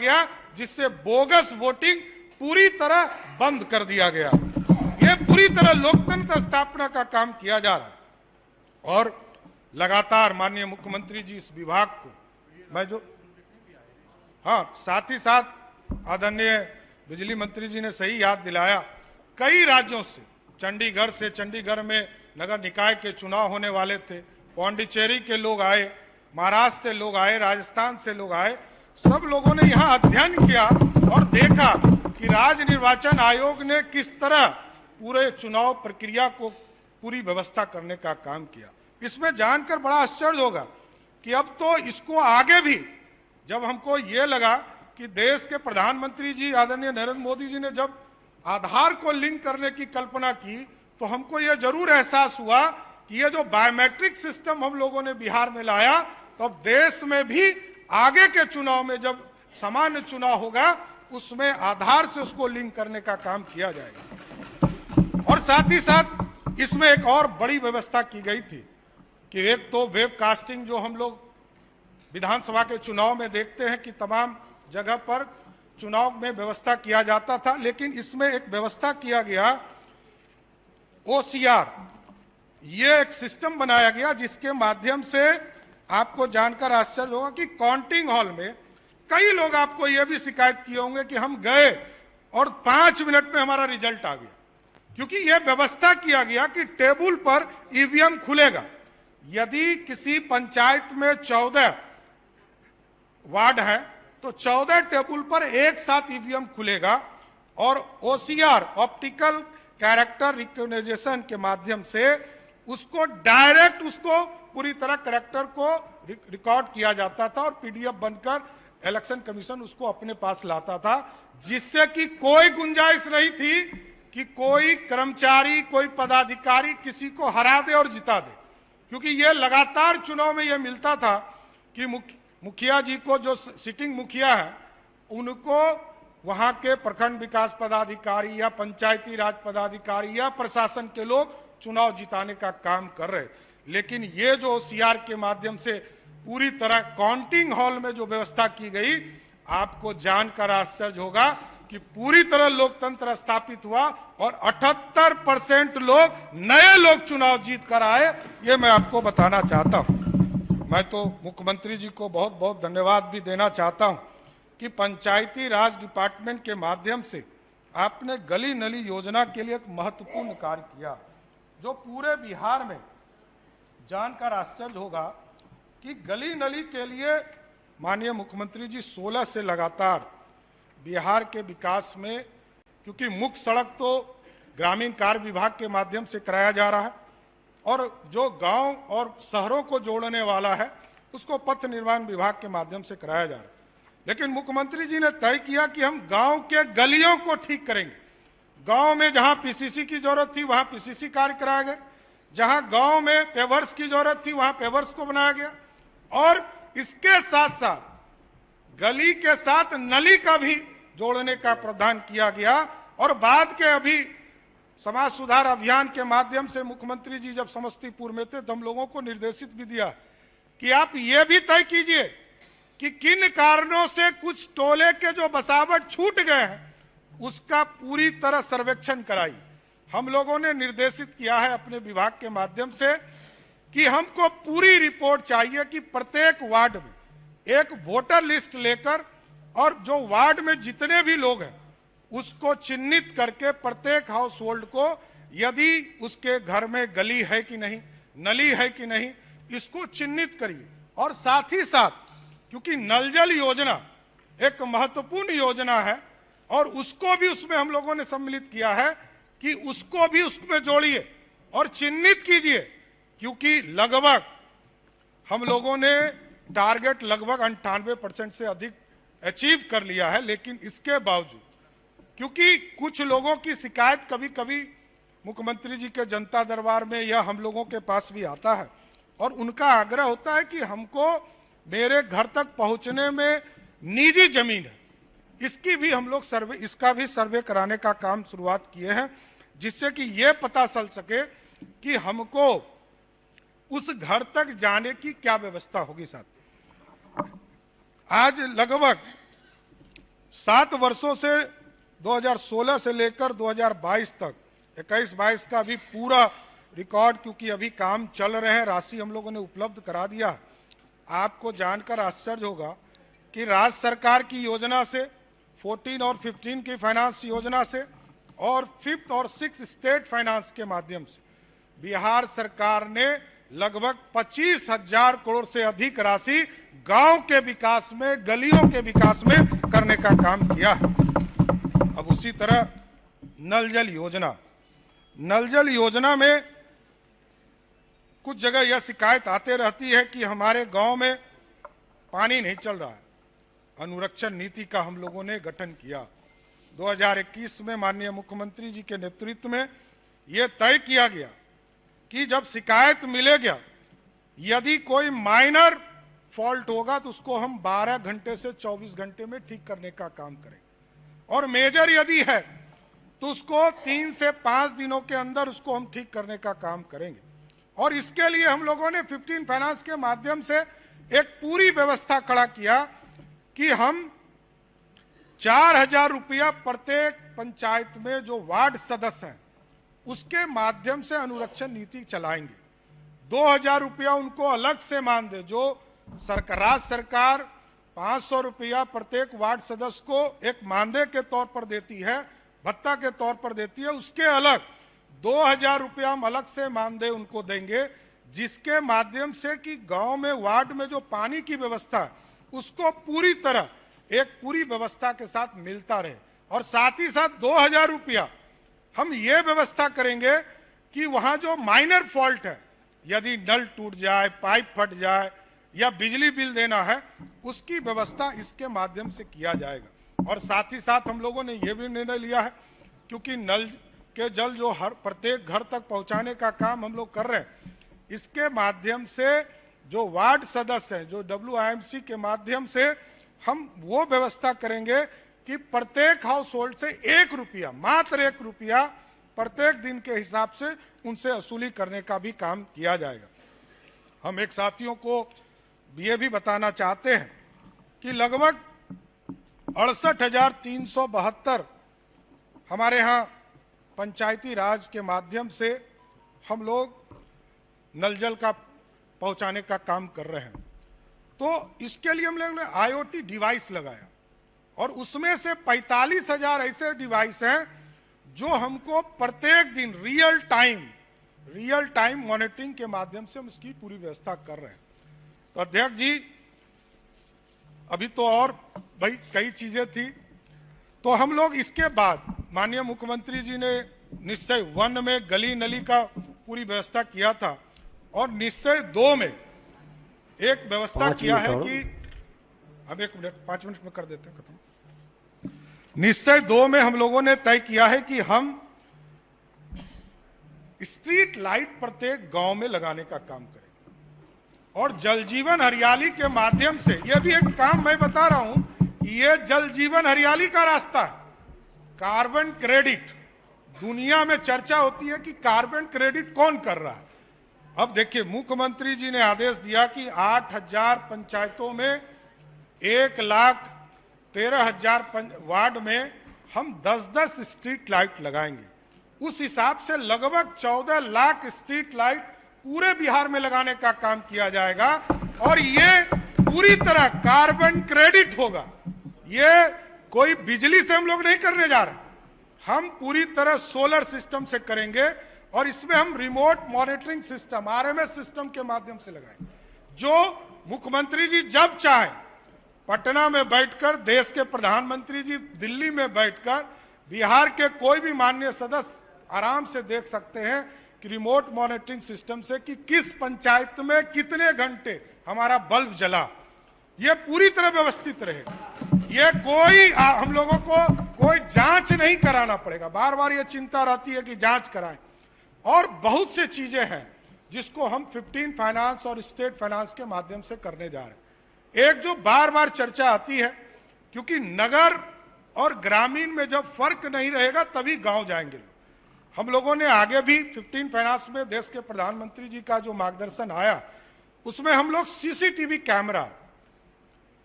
गया, जिससे bogus voting पूरी तरह बंद कर दिया गया। ये पूरी तरह लोकतंत्र स्थापना का काम किया जा रहा है। और लगातार माननीय मुख्यमंत्री जी इस विभाग को साथ ही साथ आदरणीय बिजली मंत्री जी ने सही याद दिलाया, कई राज्यों से, चंडीगढ़ में नगर निकाय के चुनाव होने वाले थे, पौंडीचेरी के लोग आए, महाराष्ट्र से लोग आए, राजस्थान से लोग आए, सब लोगों ने यहाँ अध्ययन किया और देखा कि राज्य निर्वाचन आयोग ने किस तरह पूरे चुनाव प्रक्रिया को पूरी व्यवस्था करने का काम किया। इसमें जानकर बड़ा आश्चर्य होगा कि अब तो इसको आगे भी, जब हमको ये लगा कि देश के प्रधानमंत्री जी आदरणीय नरेंद्र मोदी जी ने जब आधार को लिंक करने की कल्पना की, तो हमको यह जरूर एहसास हुआ कि ये जो बायोमेट्रिक सिस्टम हम लोगों ने बिहार में लाया, तो अब देश में भी आगे के चुनाव में जब सामान्य चुनाव होगा, उसमें आधार से उसको लिंक करने का काम किया जाएगा। और साथ ही साथ इसमें एक और बड़ी व्यवस्था की गई थी कि एक तो वेबकास्टिंग जो हम लोग विधानसभा के चुनाव में देखते हैं कि तमाम जगह पर चुनाव में व्यवस्था किया जाता था, लेकिन इसमें एक व्यवस्था किया गया OCR, ये एक सिस्टम बनाया गया जिसके माध्यम से आपको जानकर आश्चर्य होगा कि काउंटिंग हॉल में कई लोग आपको यह भी शिकायत किए होंगे कि हम गए और 5 मिनट में हमारा रिजल्ट आ गया, क्योंकि यह व्यवस्था किया गया कि टेबल पर ईवीएम खुलेगा। यदि किसी पंचायत में 14 वार्ड है तो 14 टेबल पर एक साथ ईवीएम खुलेगा और OCR, ऑप्टिकल कैरेक्टर रिकॉग्निशन के माध्यम से उसको डायरेक्ट पूरी तरह कैरेक्टर को रिकॉर्ड किया जाता था और PDF बनकर इलेक्शन कमीशन उसको अपने पास लाता था, जिससे कि कोई गुंजाइश नहीं थी कि कोई कर्मचारी, कोई पदाधिकारी किसी को हरा दे और जिता दे, क्योंकि ये लगातार चुनाव में ये मिलता था कि मुखिया जी को, जो सिटिंग मुखिया है, उनको वहां के प्रखंड विकास पदाधिकारी या पंचायती राज पदाधिकारी या प्रशासन के लोग चुनाव जिताने का काम कर रहे। लेकिन ये जो OCR के माध्यम से पूरी तरह काउंटिंग हॉल में जो व्यवस्था की गई, आपको जानकर आश्चर्य होगा कि पूरी तरह लोकतंत्र स्थापित हुआ और 78% लोग, नए लोग चुनाव जीत कर आए। ये मैं आपको बताना चाहता हूं। मैं तो मुख्यमंत्री जी को बहुत बहुत धन्यवाद भी देना चाहता हूं कि पंचायती राज डिपार्टमेंट के माध्यम से आपने गली नली योजना के लिए एक महत्वपूर्ण कार्य किया, जो पूरे बिहार में जानकर आश्चर्य होगा कि गली नली के लिए माननीय मुख्यमंत्री जी 16 से लगातार बिहार के विकास में, क्योंकि मुख्य सड़क तो ग्रामीण कार्य विभाग के माध्यम से कराया जा रहा है और जो गांव और शहरों को जोड़ने वाला है उसको पथ निर्माण विभाग के माध्यम से कराया जा रहा है। लेकिन मुख्यमंत्री जी ने तय किया कि हम गांव के गलियों को ठीक करेंगे। गांव में जहां PCC की जरूरत थी वहां PCC कार्य कराया गया, जहां गांव में पेवर्स की जरूरत थी वहां पेवर्स को बनाया गया और इसके साथ साथ गली के साथ नली का भी जोड़ने का प्रावधान किया गया। और बाद के अभी समाज सुधार अभियान के माध्यम से मुख्यमंत्री जी जब समस्तीपुर में थे तो हम लोगों को निर्देशित भी दिया कि आप ये भी तय कीजिए कि किन कारणों से कुछ टोले के जो बसावट छूट गए हैं उसका पूरी तरह सर्वेक्षण कराई। हम लोगों ने निर्देशित किया है अपने विभाग के माध्यम से कि हमको पूरी रिपोर्ट चाहिए कि प्रत्येक वार्ड में एक वोटर लिस्ट लेकर और जो वार्ड में जितने भी लोग हैं उसको चिन्हित करके प्रत्येक हाउस होल्ड को, यदि उसके घर में गली है कि नहीं, नली है कि नहीं, इसको चिन्हित करिए। और साथ ही साथ क्योंकि नल जल योजना एक महत्वपूर्ण योजना है और उसको भी उसमें हम लोगों ने सम्मिलित किया है कि उसको भी उसमें जोड़िए और चिन्हित कीजिए, क्योंकि लगभग हम लोगों ने टारगेट लगभग 98% से अधिक अचीव कर लिया है। लेकिन इसके बावजूद क्योंकि कुछ लोगों की शिकायत कभी कभी मुख्यमंत्री जी के जनता दरबार में या हम लोगों के पास भी आता है और उनका आग्रह होता है कि हमको मेरे घर तक पहुंचने में निजी जमीन है, इसकी भी हम लोग इसका भी सर्वे कराने का काम शुरुआत किए हैं, जिससे कि ये पता चल सके कि हमको उस घर तक जाने की क्या व्यवस्था होगी। साथ आज लगभग 7 वर्षों से 2016 से लेकर 2022 तक 21-22 का भी पूरा रिकॉर्ड, क्योंकि अभी काम चल रहे हैं, राशि हम लोगों ने उपलब्ध करा दिया। आपको जानकर आश्चर्य होगा कि राज्य सरकार की योजना से 14 और 15 की फाइनेंस योजना से और 5th और 6th स्टेट फाइनेंस के माध्यम से बिहार सरकार ने लगभग 25,000 करोड़ से अधिक राशि गांव के विकास में, गलियों के विकास में करने का काम किया है। अब उसी तरह नल जल योजना में कुछ जगह यह शिकायत आते रहती है कि हमारे गांव में पानी नहीं चल रहा है। अनुरक्षण नीति का हम लोगों ने गठन किया 2021 में, माननीय मुख्यमंत्री जी के नेतृत्व में यह तय किया गया कि जब शिकायत मिलेगा, यदि कोई माइनर फॉल्ट होगा तो उसको हम 12 घंटे से 24 घंटे में ठीक करने का काम करें, और मेजर यदि है तो उसको 3 से 5 दिनों के अंदर उसको हम ठीक करने का काम करेंगे। और इसके लिए हम लोगों ने 15 फाइनेंस के माध्यम से एक पूरी व्यवस्था खड़ा किया कि हम 4,000 रुपया प्रत्येक पंचायत में जो वार्ड सदस्य हैं उसके माध्यम से अनुरक्षण नीति चलाएंगे। 2,000 रुपया उनको अलग से मान दे, जो राज्य सरकार 500 रुपया प्रत्येक वार्ड सदस्य को एक मानदेय के तौर पर देती है, भत्ता के तौर पर देती है, उसके अलग 2,000 रुपया हम अलग से मानदेय उनको देंगे, जिसके माध्यम से कि गांव में, वार्ड में जो पानी की व्यवस्था है उसको पूरी तरह एक पूरी व्यवस्था के साथ मिलता रहे। और साथ ही साथ 2,000 रुपया हम ये व्यवस्था करेंगे कि वहां जो माइनर फॉल्ट है, यदि नल टूट जाए, पाइप फट जाए या बिजली बिल देना है, उसकी व्यवस्था इसके माध्यम से किया जाएगा। और साथ ही साथ हम लोगों ने यह भी निर्णय लिया है, क्योंकि नल के जल जो हर प्रत्येक घर तक पहुंचाने का काम हम लोग कर रहे हैं, इसके माध्यम से जो वार्ड सदस्य हैं, जो WIMC के माध्यम से हम वो व्यवस्था करेंगे कि प्रत्येक हाउस होल्ड से 1 रुपया, मात्र 1 रुपया प्रत्येक दिन के हिसाब से उनसे वसूली करने का भी काम किया जाएगा। हम एक साथियों को ये भी बताना चाहते हैं कि लगभग 68,372 हमारे यहाँ पंचायती राज के माध्यम से हम लोग नल जल का पहुंचाने का काम कर रहे हैं। तो इसके लिए हम लोगों ने IoT डिवाइस लगाया, और उसमें से 45,000 ऐसे डिवाइस हैं जो हमको प्रत्येक दिन रियल टाइम मॉनिटरिंग के माध्यम से हम इसकी पूरी व्यवस्था कर रहे हैं। तो अध्यक्ष जी, अभी तो और भाई कई चीजें थी, तो हम लोग इसके बाद माननीय मुख्यमंत्री जी ने निश्चय 1 में गली नली का पूरी व्यवस्था किया था, और निश्चय 2 में एक व्यवस्था किया है कि हम 1 मिनट 5 मिनट में कर देते हैं खत्म। निश्चय 2 में हम लोगों ने तय किया है कि हम स्ट्रीट लाइट प्रत्येक गांव में लगाने का काम करें, और जल जीवन हरियाली के माध्यम से, यह भी एक काम मैं बता रहा हूं, यह जल जीवन हरियाली का रास्ता है। कार्बन क्रेडिट, दुनिया में चर्चा होती है कि कार्बन क्रेडिट कौन कर रहा है। अब देखिए, मुख्यमंत्री जी ने आदेश दिया कि 8,000 पंचायतों में 1,13,000 वार्ड में हम 10-10 स्ट्रीट लाइट लगाएंगे। उस हिसाब से लगभग 14 लाख स्ट्रीट लाइट पूरे बिहार में लगाने का काम किया जाएगा, और ये पूरी तरह कार्बन क्रेडिट होगा। ये कोई बिजली से हम लोग नहीं करने जा रहे, हम पूरी तरह सोलर सिस्टम से करेंगे, और इसमें हम remote monitoring system, RMS system के माध्यम से लगाएंगे, जो मुख्यमंत्री जी जब चाहें पटना में बैठकर, देश के प्रधानमंत्री जी दिल्ली में बैठकर, बिहार के कोई भी माननीय सदस्य आराम से देख सकते हैं कि रिमोट मॉनिटरिंग सिस्टम से कि किस पंचायत में कितने घंटे हमारा बल्ब जला। ये पूरी तरह व्यवस्थित रहेगा। ये कोई हम लोगों को कोई जांच नहीं कराना पड़ेगा। बार बार ये चिंता रहती है कि जांच कराएं, और बहुत से चीजें हैं जिसको हम 15 फाइनेंस और स्टेट फाइनेंस के माध्यम से करने जा रहे हैं। एक जो बार बार चर्चा आती है, क्योंकि नगर और ग्रामीण में जब फर्क नहीं रहेगा तभी गांव जाएंगे लोग। हम लोगों ने आगे भी 15 फाइनेंस में देश के प्रधानमंत्री जी का जो मार्गदर्शन आया, उसमें हम लोग CCTV कैमरा,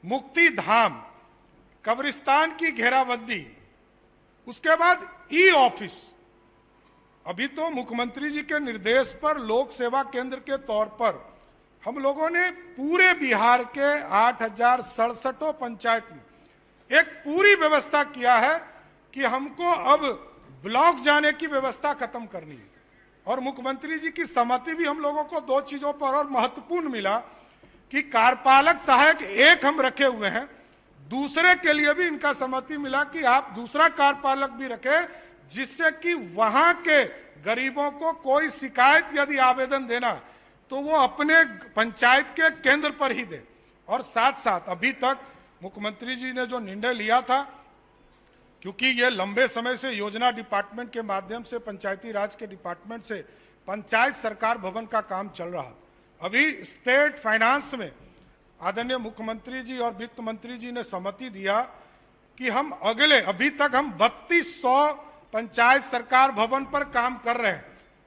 मुक्ति धाम कब्रिस्तान की घेराबंदी, उसके बाद ई ऑफिस। अभी तो मुख्यमंत्री जी के निर्देश पर लोक सेवा केंद्र के तौर पर हम लोगों ने पूरे बिहार के 8,067 पंचायत में एक पूरी व्यवस्था किया है कि हमको अब ब्लॉक जाने की व्यवस्था खत्म करनी है। और मुख्यमंत्री जी की सहमति भी हम लोगों को दो चीजों पर और महत्वपूर्ण मिला कि कार्यपालक सहायक एक हम रखे हुए हैं, दूसरे के लिए भी इनका सहमति मिला कि आप दूसरा कार्यपालक भी रखें, जिससे कि वहां के गरीबों को कोई शिकायत यदि आवेदन देना तो वो अपने पंचायत के केंद्र पर ही दे। और साथ साथ अभी तक मुख्यमंत्री जी ने जो निर्णय लिया था, क्योंकि ये लंबे समय से योजना डिपार्टमेंट के माध्यम से, पंचायती राज के डिपार्टमेंट से पंचायत सरकार भवन का काम चल रहा था, अभी स्टेट फाइनेंस में आदरणीय मुख्यमंत्री जी और वित्त मंत्री जी ने सहमति दिया कि हम अभी तक हम 3200 पंचायत सरकार भवन पर काम कर रहे हैं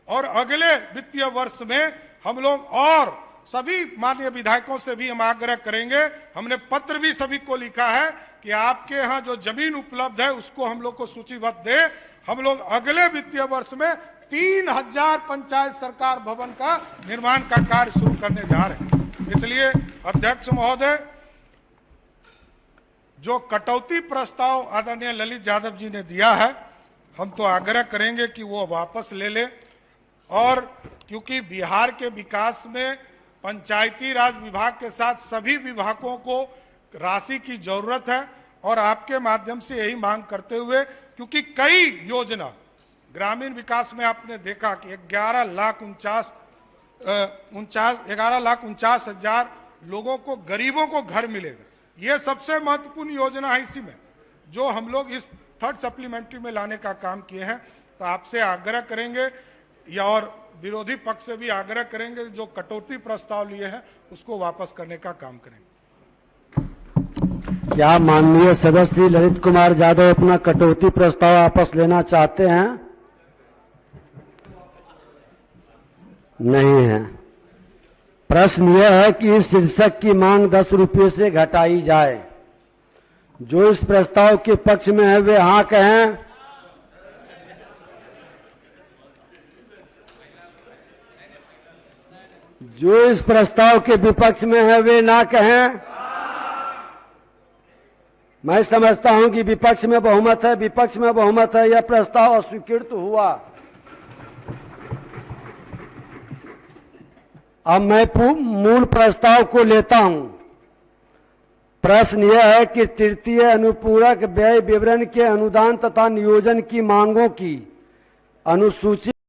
और अगले वित्तीय वर्ष में हम लोग और सभी माननीय विधायकों से भी हम आग्रह करेंगे, हमने पत्र भी सभी को लिखा है कि आपके यहाँ जो जमीन उपलब्ध है उसको हम लोग को सूचीबद्ध दे। हम लोग अगले वित्तीय वर्ष में 3000 पंचायत सरकार भवन का निर्माण का कार्य शुरू करने जा रहे हैं। इसलिए अध्यक्ष महोदय, जो कटौती प्रस्ताव आदरणीय ललित यादव जी ने दिया है, हम तो आग्रह करेंगे कि वो वापस ले ले। और क्योंकि बिहार के विकास में पंचायती राज विभाग के साथ सभी विभागों को राशि की जरूरत है और आपके माध्यम से यही मांग करते हुए, क्योंकि कई योजना ग्रामीण विकास में आपने देखा कि 11,49,000 लोगों को, गरीबों को घर मिलेगा। ये सबसे महत्वपूर्ण योजना है इसी में, जो हम लोग इस थर्ड सप्लीमेंट्री में लाने का काम किए हैं। तो आपसे आग्रह करेंगे या और विरोधी पक्ष से भी आग्रह करेंगे, जो कटौती प्रस्ताव लिए हैं उसको वापस करने का काम करेंगे। क्या माननीय सदस्य ललित कुमार यादव अपना कटौती प्रस्ताव वापस लेना चाहते हैं? नहीं है। प्रश्न यह है कि इस शीर्षक की मांग 10 रुपये से घटाई जाए। जो इस प्रस्ताव के पक्ष में है वे हाँ कहें। जो इस प्रस्ताव के विपक्ष में है वे ना कहें। मैं समझता हूं कि विपक्ष में बहुमत है, विपक्ष में बहुमत है, यह प्रस्ताव अस्वीकृत हुआ। अब मैं मूल प्रस्ताव को लेता हूं। प्रश्न यह है कि तृतीय अनुपूरक व्यय विवरण के अनुदान तथा नियोजन की मांगों की अनुसूची